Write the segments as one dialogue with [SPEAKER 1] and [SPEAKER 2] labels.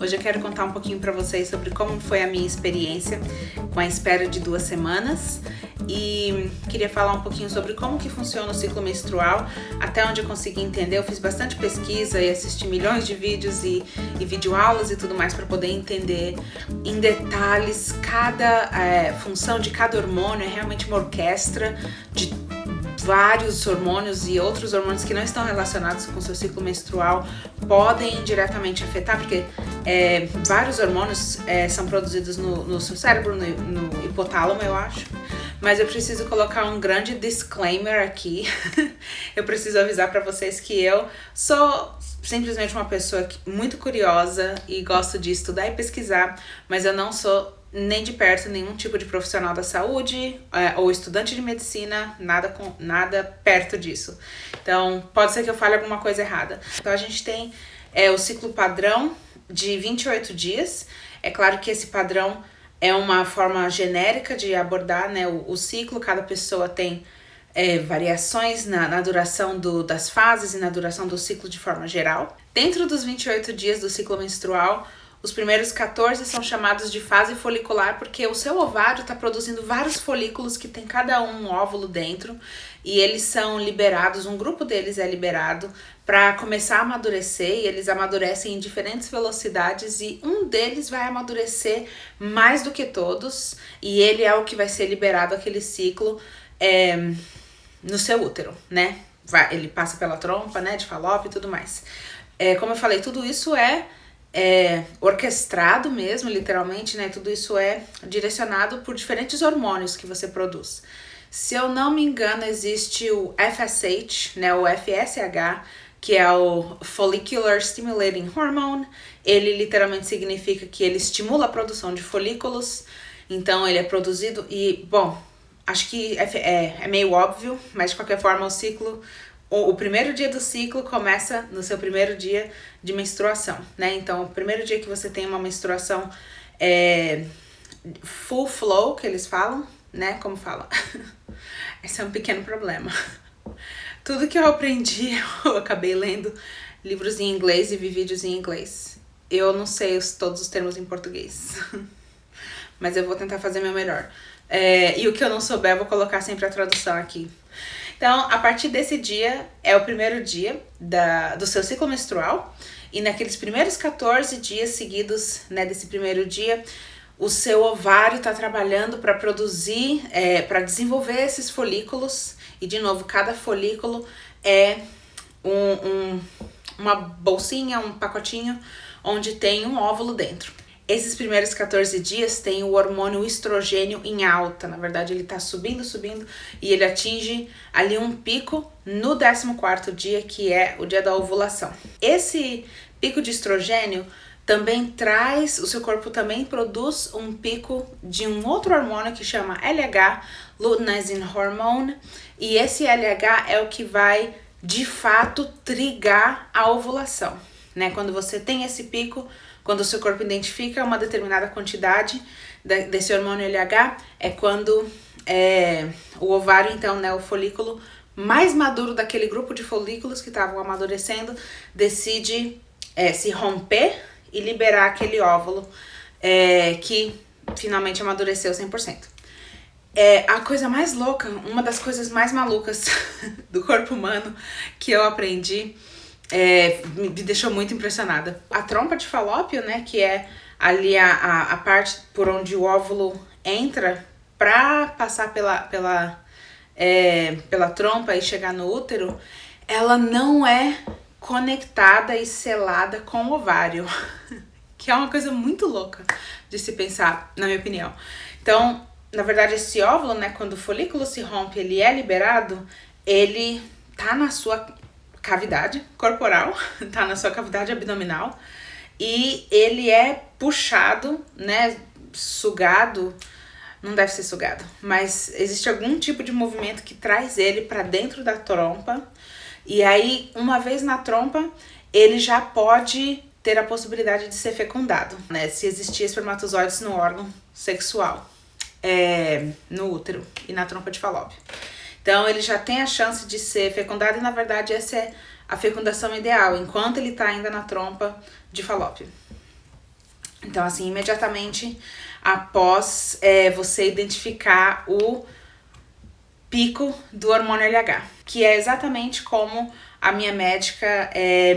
[SPEAKER 1] Hoje eu quero contar um pouquinho para vocês sobre como foi a minha experiência com a espera de 2 semanas e queria falar um pouquinho sobre como que funciona o ciclo menstrual, até onde eu consegui entender. Eu fiz bastante pesquisa e assisti milhões de vídeos e videoaulas e tudo mais para poder entender em detalhes cada função de cada hormônio. É realmente uma orquestra de vários hormônios, e outros hormônios que não estão relacionados com o seu ciclo menstrual podem diretamente afetar, porque vários hormônios são produzidos no seu cérebro, no hipotálamo, eu acho. Mas eu preciso colocar um grande disclaimer aqui. Eu preciso avisar para vocês que eu sou simplesmente uma pessoa muito curiosa e gosto de estudar e pesquisar, mas eu não sou nem de perto nenhum tipo de profissional da saúde ou estudante de medicina, nada perto disso. Então, pode ser que eu fale alguma coisa errada. Então, a gente tem o ciclo padrão de 28 dias. É claro que esse padrão é uma forma genérica de abordar, né, o ciclo. Cada pessoa tem variações na duração das fases e na duração do ciclo de forma geral. Dentro dos 28 dias do ciclo menstrual, os primeiros 14 são chamados de fase folicular, porque o seu ovário está produzindo vários folículos que tem cada um óvulo dentro, e eles são liberados, um grupo deles é liberado para começar a amadurecer, e eles amadurecem em diferentes velocidades, e um deles vai amadurecer mais do que todos, e ele é o que vai ser liberado aquele ciclo no seu útero, né? Ele passa pela trompa, né, de Falópio e tudo mais. Como eu falei, tudo isso é orquestrado mesmo, literalmente, né? Tudo isso é direcionado por diferentes hormônios que você produz. Se eu não me engano, existe o FSH, né? O FSH, que é o Follicular Stimulating Hormone. Ele literalmente significa que ele estimula a produção de folículos. Então, ele é produzido e, bom, acho que é meio óbvio, mas de qualquer forma o primeiro dia do ciclo começa no seu primeiro dia de menstruação, né? Então, o primeiro dia que você tem uma menstruação full flow, que eles falam, né? Como fala? Esse é um pequeno problema. Tudo que eu aprendi, eu acabei lendo livros em inglês e vi vídeos em inglês. Eu não sei todos os termos em português, mas eu vou tentar fazer meu melhor. E o que eu não souber, eu vou colocar sempre a tradução aqui. Então, a partir desse dia, é o primeiro dia do seu ciclo menstrual, e naqueles primeiros 14 dias seguidos, né, desse primeiro dia, o seu ovário está trabalhando para produzir, para desenvolver esses folículos, e de novo, cada folículo é uma bolsinha, um pacotinho, onde tem um óvulo dentro. Esses primeiros 14 dias tem o hormônio estrogênio em alta. Na verdade, ele tá subindo, e ele atinge ali um pico no 14º dia, que é o dia da ovulação. Esse pico de estrogênio também o seu corpo também produz um pico de um outro hormônio que chama LH, Luteinizing Hormone, e esse LH é o que vai, de fato, trigar a ovulação, né? Quando você tem esse pico, quando o seu corpo identifica uma determinada quantidade desse hormônio LH, é quando o ovário, então, né, o folículo mais maduro daquele grupo de folículos que estavam amadurecendo, decide se romper e liberar aquele óvulo que finalmente amadureceu 100%. A coisa mais louca, uma das coisas mais malucas do corpo humano que eu aprendi, me deixou muito impressionada. A trompa de Falópio, né, que é ali a parte por onde o óvulo entra para passar pela trompa e chegar no útero, ela não é conectada e selada com o ovário, que é uma coisa muito louca de se pensar, na minha opinião. Então, na verdade, esse óvulo, né, quando o folículo se rompe, ele é liberado, ele tá na sua cavidade corporal, tá na sua cavidade abdominal, e ele é puxado, né, sugado, não deve ser sugado, mas existe algum tipo de movimento que traz ele para dentro da trompa, e aí, uma vez na trompa, ele já pode ter a possibilidade de ser fecundado, né, se existir espermatozoides no órgão sexual, no útero e na trompa de Falópio. Então, ele já tem a chance de ser fecundado, e na verdade essa é a fecundação ideal, enquanto ele está ainda na trompa de Falópio. Então, assim, imediatamente após você identificar o pico do hormônio LH, que é exatamente como a minha médica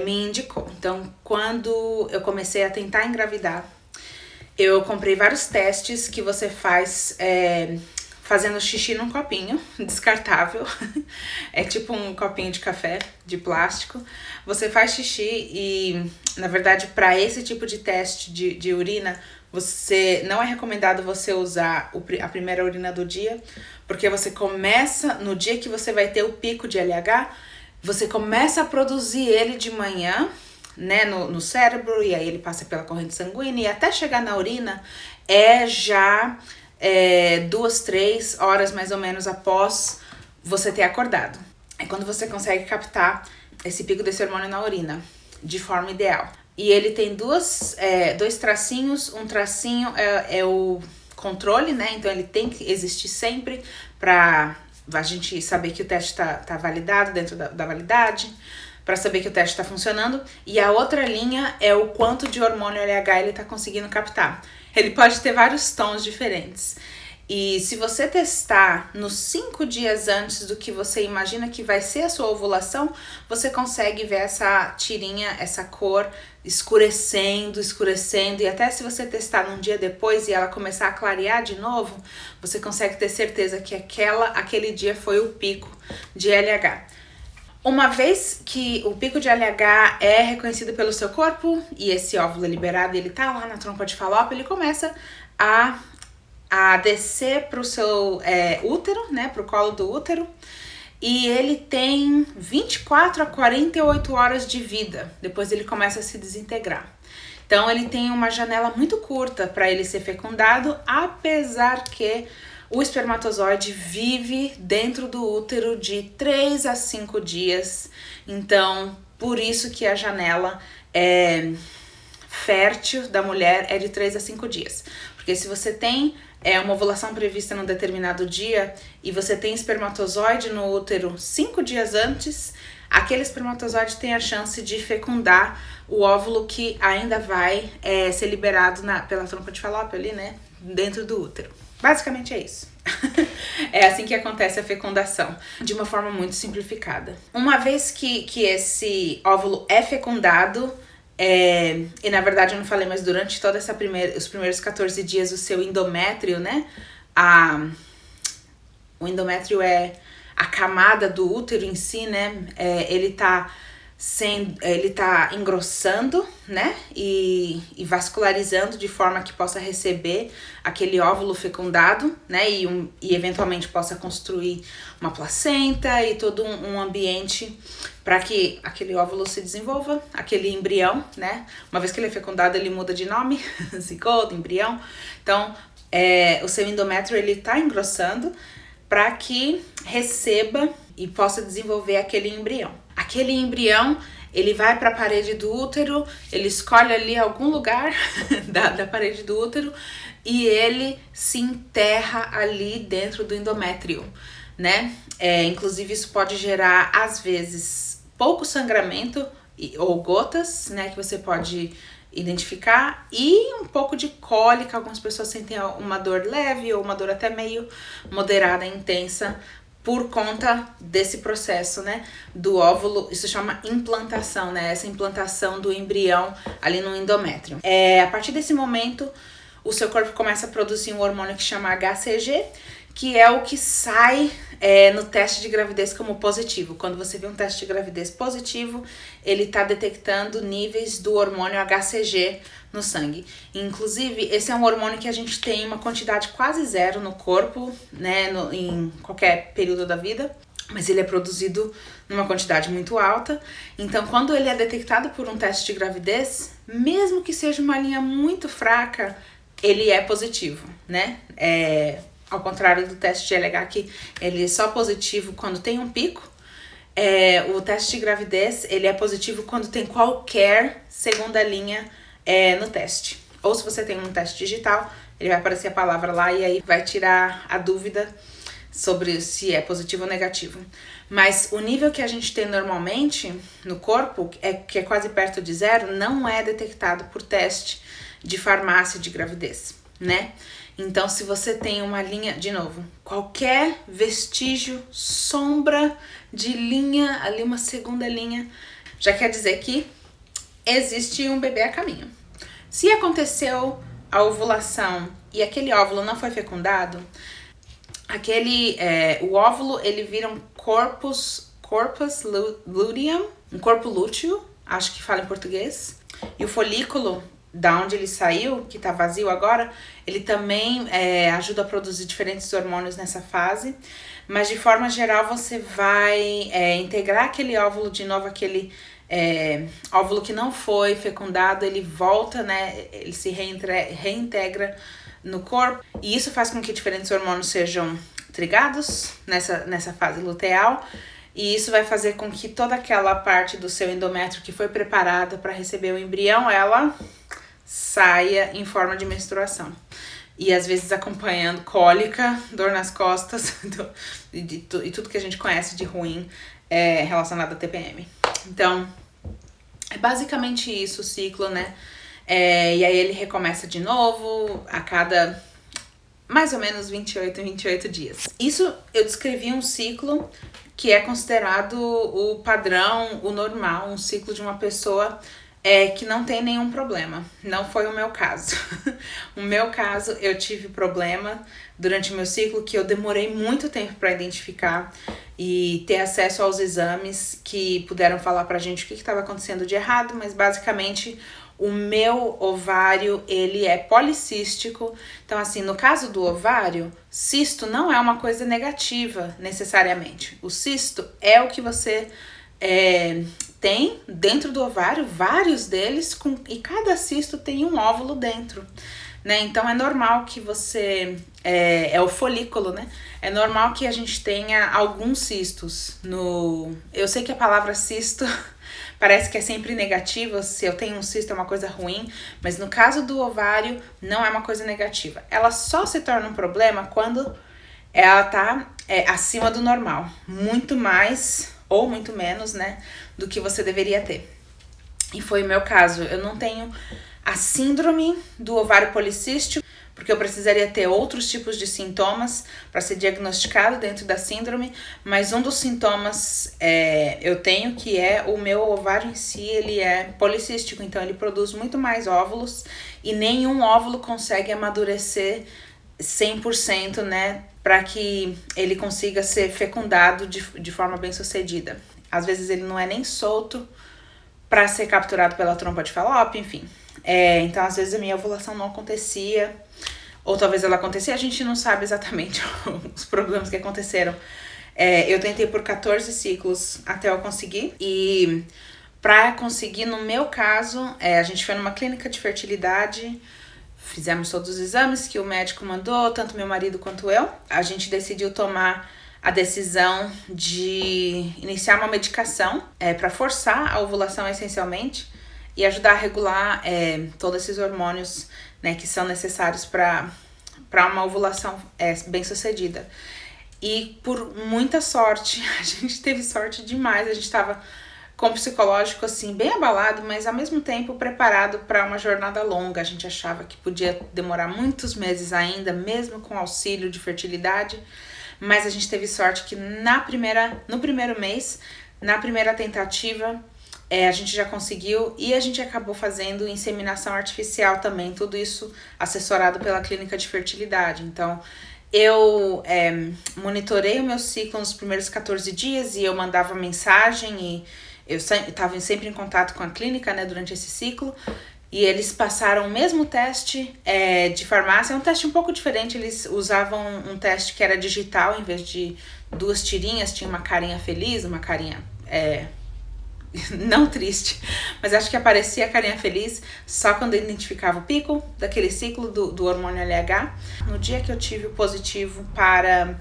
[SPEAKER 1] me indicou. Então, quando eu comecei a tentar engravidar, eu comprei vários testes que você faz fazendo xixi num copinho descartável. É tipo um copinho de café de plástico. Você faz xixi e, na verdade, para esse tipo de teste de urina, você não é recomendado você usar a primeira urina do dia, porque você começa, no dia que você vai ter o pico de LH, você começa a produzir ele de manhã, né, no cérebro, e aí ele passa pela corrente sanguínea, e até chegar na urina já 2, 3 horas mais ou menos após você ter acordado. É quando você consegue captar esse pico desse hormônio na urina de forma ideal. E ele tem dois tracinhos. Um tracinho é o controle, né? Então ele tem que existir sempre para a gente saber que o teste tá validado dentro da validade, para saber que o teste está funcionando. E a outra linha é o quanto de hormônio LH ele está conseguindo captar. Ele pode ter vários tons diferentes. E se você testar nos 5 dias antes do que você imagina que vai ser a sua ovulação, você consegue ver essa tirinha, essa cor escurecendo, e até se você testar num dia depois e ela começar a clarear de novo, você consegue ter certeza que aquele dia foi o pico de LH. Uma vez que o pico de LH é reconhecido pelo seu corpo e esse óvulo é liberado, ele tá lá na trompa de Falópio, ele começa a descer pro seu útero, né, pro colo do útero, e ele tem 24 a 48 horas de vida, depois ele começa a se desintegrar. Então ele tem uma janela muito curta para ele ser fecundado, apesar que o espermatozoide vive dentro do útero de 3 a 5 dias, então por isso que a janela fértil da mulher é de 3 a 5 dias. Porque se você tem uma ovulação prevista num determinado dia e você tem espermatozoide no útero 5 dias antes, aquele espermatozoide tem a chance de fecundar o óvulo que ainda vai ser liberado pela trompa de Falópio ali, né, dentro do útero. Basicamente é isso. É assim que acontece a fecundação, de uma forma muito simplificada. Uma vez que esse óvulo é fecundado, e na verdade eu não falei, mas durante toda os primeiros 14 dias o seu endométrio, né? O endométrio é a camada do útero em si, né? Ele tá engrossando, né? E vascularizando de forma que possa receber aquele óvulo fecundado, né? E eventualmente possa construir uma placenta e todo um ambiente para que aquele óvulo se desenvolva, aquele embrião, né? Uma vez que ele é fecundado, ele muda de nome, zigoto, embrião. Então, o seu endométrio, ele tá engrossando para que receba e possa desenvolver aquele embrião. Aquele embrião, ele vai para a parede do útero, ele escolhe ali algum lugar da parede do útero e ele se enterra ali dentro do endométrio, né? Inclusive isso pode gerar, às vezes, pouco sangramento ou gotas, né, que você pode identificar, e um pouco de cólica. Algumas pessoas sentem uma dor leve ou uma dor até meio moderada, intensa, por conta desse processo, né, do óvulo. Isso chama implantação, né, essa implantação do embrião ali no endométrio. A partir desse momento, o seu corpo começa a produzir um hormônio que chama HCG, que é o que sai no teste de gravidez como positivo. Quando você vê um teste de gravidez positivo, ele está detectando níveis do hormônio HCG no sangue. Inclusive, esse é um hormônio que a gente tem uma quantidade quase zero no corpo, né, em qualquer período da vida, mas ele é produzido numa quantidade muito alta. Então, quando ele é detectado por um teste de gravidez, mesmo que seja uma linha muito fraca, ele é positivo, né? Ao contrário do teste de LH, que ele é só positivo quando tem um pico, o teste de gravidez, ele é positivo quando tem qualquer segunda linha no teste. Ou se você tem um teste digital, ele vai aparecer a palavra lá e aí vai tirar a dúvida sobre se é positivo ou negativo. Mas o nível que a gente tem normalmente no corpo, que é quase perto de zero, não é detectado por teste de farmácia de gravidez, né? Então, se você tem uma linha, de novo, qualquer vestígio, sombra de linha, ali uma segunda linha, já quer dizer que existe um bebê a caminho. Se aconteceu a ovulação e aquele óvulo não foi fecundado, o óvulo ele vira um corpus luteum, um corpo lúteo, acho que fala em português, e o folículo da onde ele saiu, que tá vazio agora, ele também ajuda a produzir diferentes hormônios nessa fase, mas de forma geral você vai integrar aquele óvulo de novo, aquele óvulo que não foi fecundado, ele volta, né, ele se reintegra no corpo, e isso faz com que diferentes hormônios sejam trigados nessa fase luteal, e isso vai fazer com que toda aquela parte do seu endométrio que foi preparada para receber o embrião, ela saia em forma de menstruação. E às vezes acompanhando cólica, dor nas costas e tudo que a gente conhece de ruim relacionado à TPM. Então, é basicamente isso o ciclo, né? E aí ele recomeça de novo a cada mais ou menos 28 em 28 dias. Isso eu descrevi um ciclo que é considerado o padrão, o normal, um ciclo de uma pessoa que não tem nenhum problema. Não foi o meu caso. O meu caso, eu tive problema durante o meu ciclo que eu demorei muito tempo para identificar e ter acesso aos exames que puderam falar pra gente o que estava acontecendo de errado, mas basicamente o meu ovário, ele é policístico. Então, assim, no caso do ovário, cisto não é uma coisa negativa, necessariamente. O cisto é o que você tem dentro do ovário, vários deles, e cada cisto tem um óvulo dentro, né? Então, é normal que você... É o folículo, né? É normal que a gente tenha alguns cistos no... Eu sei que a palavra cisto... Parece que é sempre negativa, se eu tenho um cisto é uma coisa ruim, mas no caso do ovário não é uma coisa negativa. Ela só se torna um problema quando ela tá acima do normal, muito mais ou muito menos, né, do que você deveria ter. E foi o meu caso, eu não tenho a síndrome do ovário policístico, porque eu precisaria ter outros tipos de sintomas para ser diagnosticado dentro da síndrome, mas um dos sintomas eu tenho, que é o meu ovário em si, ele é policístico, então ele produz muito mais óvulos e nenhum óvulo consegue amadurecer 100%, né, para que ele consiga ser fecundado de forma bem sucedida. Às vezes ele não é nem solto para ser capturado pela trompa de Falópio, enfim. Então às vezes a minha ovulação não acontecia, ou talvez ela acontecia, a gente não sabe exatamente os problemas que aconteceram. Eu tentei por 14 ciclos até eu conseguir, e pra conseguir, no meu caso, a gente foi numa clínica de fertilidade, fizemos todos os exames que o médico mandou, tanto meu marido quanto eu. A gente decidiu tomar a decisão de iniciar uma medicação para forçar a ovulação essencialmente, e ajudar a regular todos esses hormônios, né, que são necessários para uma ovulação bem sucedida. E por muita sorte, a gente teve sorte demais, a gente estava com o psicológico assim bem abalado, mas ao mesmo tempo preparado para uma jornada longa. A gente achava que podia demorar muitos meses ainda, mesmo com auxílio de fertilidade, mas a gente teve sorte que no primeiro mês, na primeira tentativa, a gente já conseguiu, e a gente acabou fazendo inseminação artificial também, tudo isso assessorado pela clínica de fertilidade. Então, eu monitorei o meu ciclo nos primeiros 14 dias e eu mandava mensagem, e eu estava sempre em contato com a clínica, né, durante esse ciclo, e eles passaram o mesmo teste de farmácia, um teste um pouco diferente. Eles usavam um teste que era digital, em vez de 2 tirinhas, tinha uma carinha feliz, uma carinha... não triste, mas acho que aparecia a carinha feliz só quando eu identificava o pico daquele ciclo do hormônio LH. No dia que eu tive o positivo para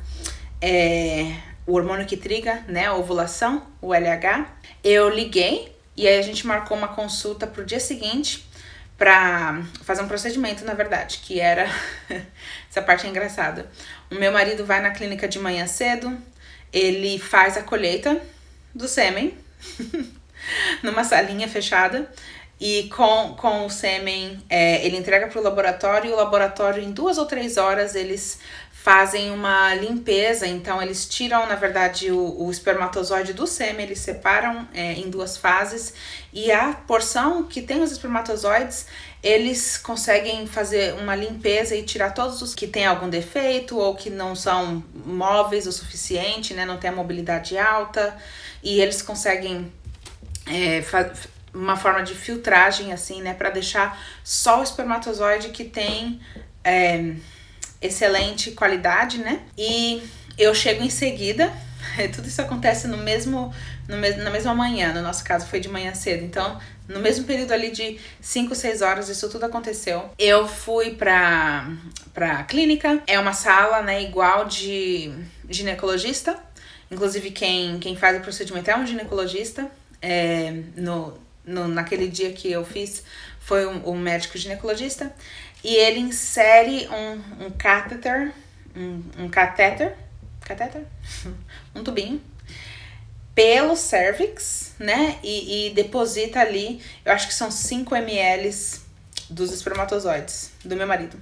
[SPEAKER 1] o hormônio que triga, né, a ovulação, o LH, eu liguei, e aí a gente marcou uma consulta pro dia seguinte para fazer um procedimento, na verdade, que era essa parte é engraçada. O meu marido vai na clínica de manhã cedo, ele faz a colheita do sêmen numa salinha fechada, E com o sêmen, ele entrega para o laboratório, e o laboratório, em 2 ou 3 horas, eles fazem uma limpeza. Então eles tiram, na verdade, o espermatozoide do sêmen, eles separam em 2 fases, e a porção que tem os espermatozoides, eles conseguem fazer uma limpeza e tirar todos os que têm algum defeito ou que não são móveis o suficiente, né, não tem a mobilidade alta, e eles conseguem uma forma de filtragem, assim, né, para deixar só o espermatozoide que tem excelente qualidade, né? E eu chego em seguida, tudo isso acontece na mesma manhã, no nosso caso foi de manhã cedo, então no mesmo período ali de 5, 6 horas, isso tudo aconteceu. Eu fui pra clínica, é uma sala, né, igual de ginecologista, inclusive quem faz o procedimento é um ginecologista. Naquele dia que eu fiz, foi um médico ginecologista, e ele insere um catéter, um tubinho, pelo cervix, né, e deposita ali, eu acho que são 5 ml dos espermatozoides do meu marido.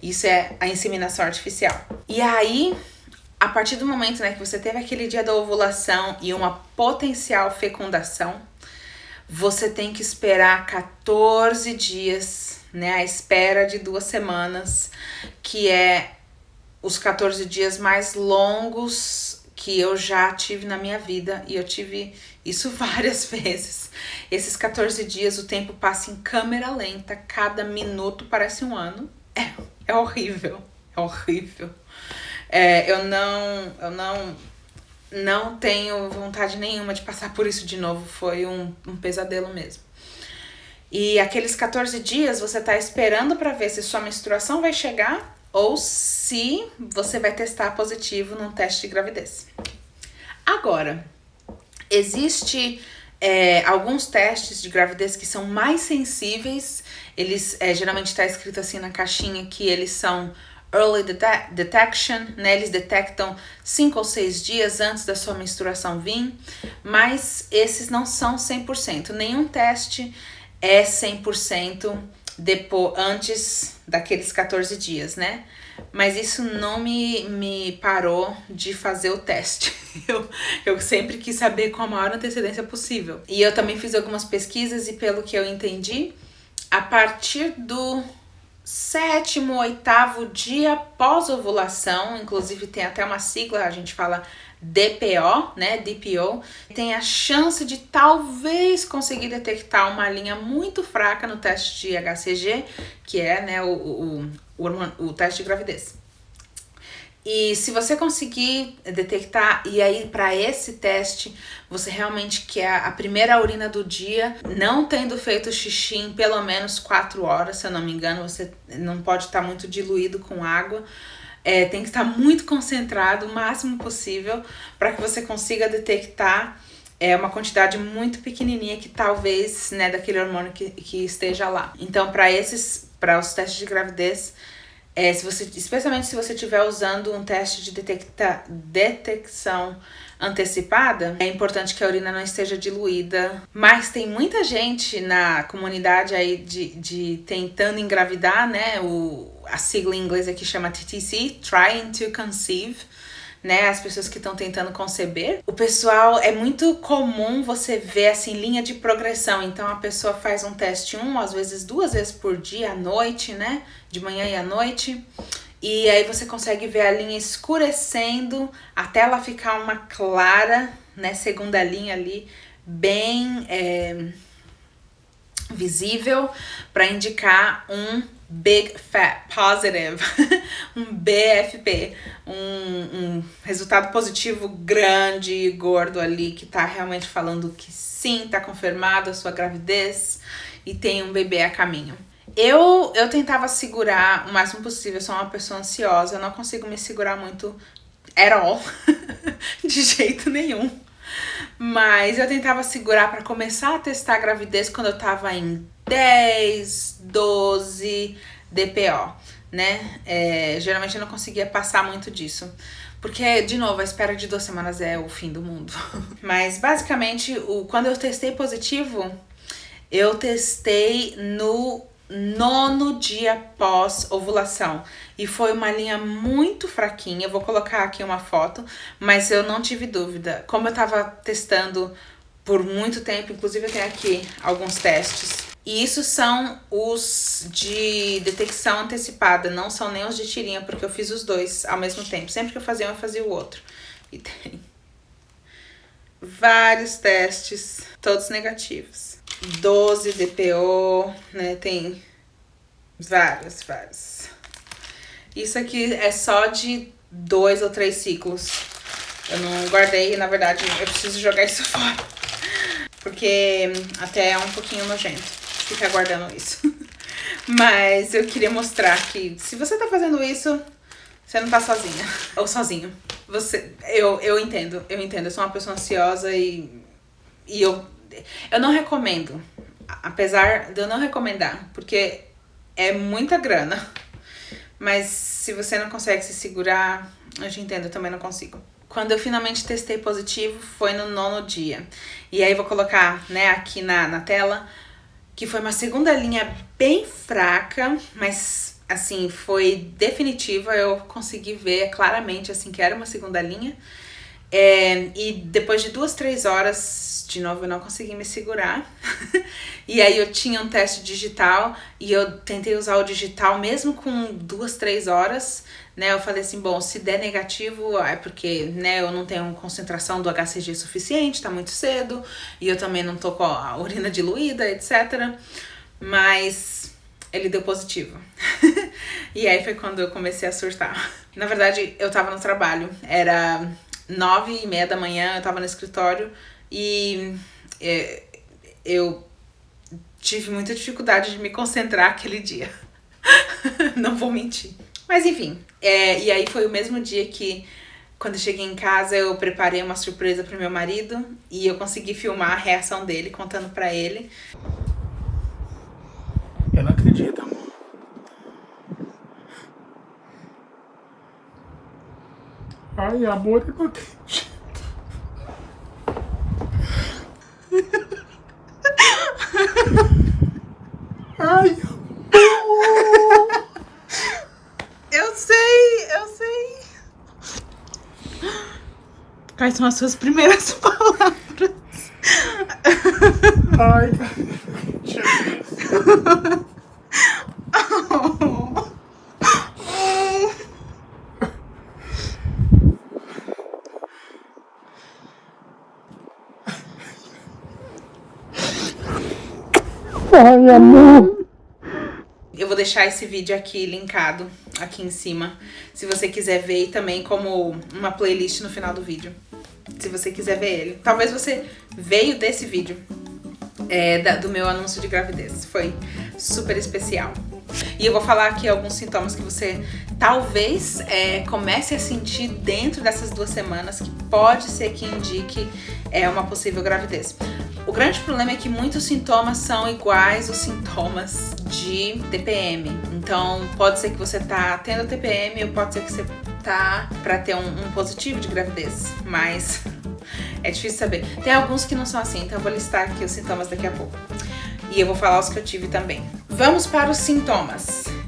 [SPEAKER 1] Isso é a inseminação artificial. E aí, a partir do momento, né, que você teve aquele dia da ovulação e uma potencial fecundação, você tem que esperar 14 dias, né, a espera de 2 semanas, que é os 14 dias mais longos que eu já tive na minha vida, e eu tive isso várias vezes. Esses 14 dias o tempo passa em câmera lenta, cada minuto parece um ano. É horrível, é horrível. Eu não tenho vontade nenhuma de passar por isso de novo, foi um pesadelo mesmo. E aqueles 14 dias você tá esperando para ver se sua menstruação vai chegar ou se você vai testar positivo num teste de gravidez. Agora, existe alguns testes de gravidez que são mais sensíveis. Eles geralmente está escrito assim na caixinha que eles são early detection, né? Eles detectam 5 ou 6 dias antes da sua menstruação vir, mas esses não são 100%. Nenhum teste é 100% antes daqueles 14 dias, né? Mas isso não me parou de fazer o teste. Eu sempre quis saber com a maior antecedência possível. E eu também fiz algumas pesquisas, e pelo que eu entendi, a partir do 7º, 8º dia pós-ovulação, inclusive tem até uma sigla, a gente fala DPO, né, DPO, tem a chance de talvez conseguir detectar uma linha muito fraca no teste de HCG, que é, né, o teste de gravidez. E se você conseguir detectar, e aí para esse teste você realmente quer a primeira urina do dia, não tendo feito xixi em pelo menos 4 horas, se eu não me engano, você não pode estar muito diluído com água, tem que estar muito concentrado o máximo possível para que você consiga detectar uma quantidade muito pequenininha que talvez, né, daquele hormônio que esteja lá. Então para os testes de gravidez, especialmente se você estiver usando um teste de detecção antecipada, é importante que a urina não esteja diluída. Mas tem muita gente na comunidade aí de tentando engravidar, né? A sigla em inglês aqui chama TTC, Trying to Conceive, né? As pessoas que estão tentando conceber. O pessoal, é muito comum você ver assim linha de progressão. Então a pessoa faz um teste às vezes 2 vezes por dia, à noite, né? De manhã e à noite. E aí você consegue ver a linha escurecendo até ela ficar uma clara, né? Segunda linha ali, bem visível, para indicar um Big Fat Positive, um BFP, um resultado positivo grande e gordo ali, que tá realmente falando que sim, tá confirmado a sua gravidez e tem um bebê a caminho. Eu tentava segurar o máximo possível, eu sou uma pessoa ansiosa, eu não consigo me segurar muito at all, de jeito nenhum. Mas eu tentava segurar para começar a testar a gravidez quando eu tava em 10, 12 DPO, né? Geralmente eu não conseguia passar muito disso. Porque, de novo, a espera de 2 semanas é o fim do mundo. Mas, basicamente, quando eu testei positivo, Eu testei no 9º dia pós ovulação e foi uma linha muito fraquinha. Eu vou colocar aqui uma foto, mas eu não tive dúvida. Como eu tava testando por muito tempo, inclusive eu tenho aqui alguns testes. E isso são os de detecção antecipada, não são nem os de tirinha, porque eu fiz os dois ao mesmo tempo. Sempre que eu fazia o outro. E tem vários testes, todos negativos. 12 DPO, né? Tem vários. Isso aqui é só de 2 ou 3 ciclos. Eu não guardei, na verdade, eu preciso jogar isso fora. Porque até é um pouquinho nojento ficar guardando isso. Mas eu queria mostrar que se você tá fazendo isso, você não tá sozinha. Ou sozinho. Eu entendo. Eu sou uma pessoa ansiosa e eu não recomendo. Apesar de eu não recomendar, porque é muita grana. Mas se você não consegue se segurar, eu te entendo, eu também não consigo. Quando eu finalmente testei positivo, foi no 9º dia. E aí vou colocar, né, aqui na tela, que foi uma segunda linha bem fraca, mas assim, foi definitiva. Eu consegui ver claramente assim que era uma segunda linha. E depois de 2, 3 horas, de novo, eu não consegui me segurar. E aí eu tinha um teste digital e eu tentei usar o digital mesmo com 2, 3 horas, né? Eu falei assim, bom, se der negativo é porque, né, eu não tenho concentração do HCG suficiente, tá muito cedo, e eu também não tô com a urina diluída, etc. Mas ele deu positivo. E aí foi quando eu comecei a surtar. Na verdade, eu tava no trabalho, era 9h30 da manhã, eu tava no escritório e eu tive muita dificuldade de me concentrar aquele dia. Não vou mentir. Mas enfim, e aí foi o mesmo dia que, quando eu cheguei em casa, eu preparei uma surpresa pro meu marido e eu consegui filmar a reação dele, contando pra ele.
[SPEAKER 2] Eu não acredito, amor. Ai, amor, eu não acredito. Ai, amor.
[SPEAKER 1] Eu sei. Quais são as suas primeiras palavras?
[SPEAKER 2] Ai, cara. Ai, amor.
[SPEAKER 1] Eu vou deixar esse vídeo aqui linkado, aqui em cima, se você quiser ver, e também como uma playlist no final do vídeo, se você quiser ver ele. Talvez você veio desse vídeo, do meu anúncio de gravidez. Foi super especial. E eu vou falar aqui alguns sintomas que você talvez comece a sentir dentro dessas 2 semanas, que pode ser que indique uma possível gravidez. O grande problema é que muitos sintomas são iguais aos sintomas de TPM. Então, pode ser que você tá tendo TPM ou pode ser que você tá pra ter um positivo de gravidez. Mas é difícil saber. Tem alguns que não são assim, então eu vou listar aqui os sintomas daqui a pouco. E eu vou falar os que eu tive também. Vamos para os sintomas.